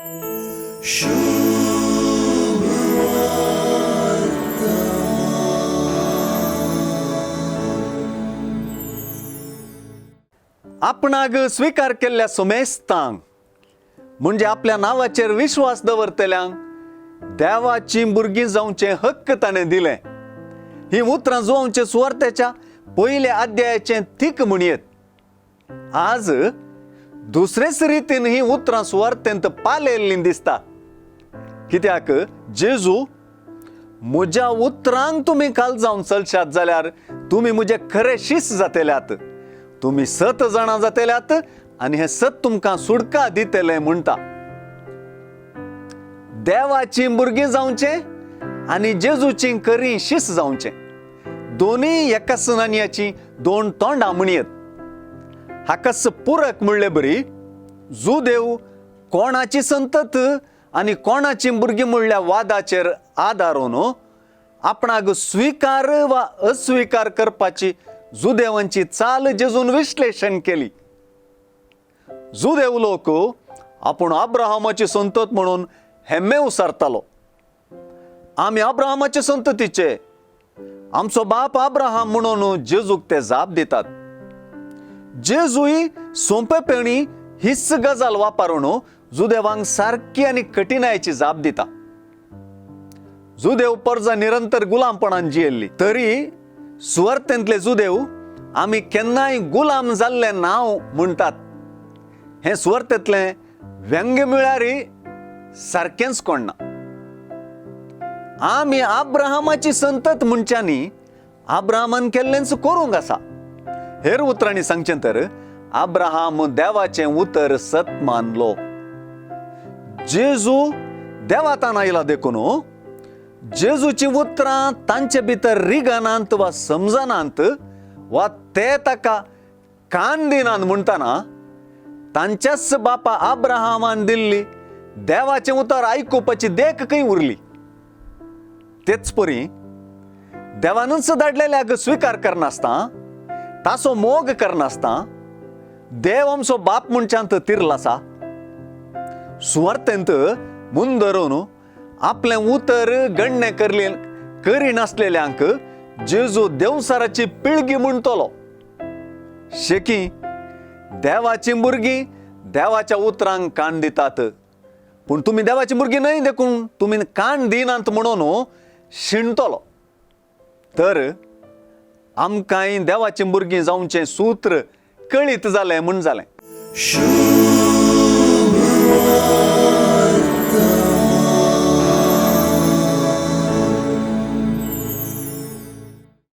आपणाक स्वीकार केल्ल्या सोमेस्तांक म्हणजे आपल्या नावाचेर विश्वास दवरतल्यांक देवाची भुरगीं जावचे हक्क ताणें दिले. ही उतरां जुवांचे सुवार्थेच्या पयल्या अध्यायाचे थीक म्हणयेत. आज दुसरेच रितीन ही उतरां सुवार्थेंत पालयल्लीं दिसता. कित्याक जेजू म्हज्या उतरांक तुमी काल जावन चलशात जाल्यार तुमी म्हजे खरे शिस जातल्यात. तुमी 7 जाणां जातल्यात आनी हे 7 तुमकां सुडका दितले म्हणटा. देवाची भुरगीं जावचे आनी जेजूची खरी शिस जावचे दोन्ही एकाच नाणयाची 2 तोंडां म्हणयेत. हाकाच पुरक म्हणले बरी. देव कोणाची संतत आनी कोणाची भुरगीं म्हणल्या वादाचेर आदारून आपणाक स्वीकार वा अस्वीकार करपाची जुदेवांची चाल जेजून विश्लेषण केली. जुदेव लोक आपूण अब्राहमाची संतत म्हणून हेम्मे उसरतालो. आमी अब्राहमाचे संततीचे, आमचो बाप अब्राहम म्हणून जेजूक ते जाप दितात. जेजूय सोंपेपणी हीच गजाल वापरून जुदेवांक सारकी आनी कठिनायेची जाप दिता. जुदेव परजा निरंतर गुलामपणान जियेल्ली तरी सुवार्थेंतले जुदेव आमी केन्नाय गुलाम जाल्ले नाव म्हणटात. हे सुवार्थेंतले व्यंग्य म्हळ्यारय सारकेंच कोण ना. आमी अब्राहमाची संतत म्हणच्यांनी अब्राहमान केल्लेंच करूंक आसा. हेर उतरांनी सांगचें तर अब्राहम देवाचें उतर सत मानलो. जेजू देवातान आयला देखून जेजूची उतरां तांचे भितर रिगनांत वा समजनांत वा ते ताका कान दिनांत म्हणटाना तांच्याच बापा अब्राहमान दिल्ली देवाचें उतर आयकुपाची देखय उरली. तेच परी देवानूच धाडलेल्याक स्वीकार करनासता ताचो मोग करनासता देव आमचो बाप म्हणच्यांत तिरला आसा. सुवार्थेंत मून धरून आपलें उतर गण्य करिनासलेल्यांक जेजू देवसाराची पिळगी म्हणटलो. शेकी देवाची भुरगीं देवाच्या उतरांक कान दितात, पूण तुमी देवाची भुरगीं न्हय देखून तुमी कान दिनात म्हणून शिणतलो. तर आमकांय देवाची भुरगीं जावचें सूत्र कळीत जालें म्हण जालें.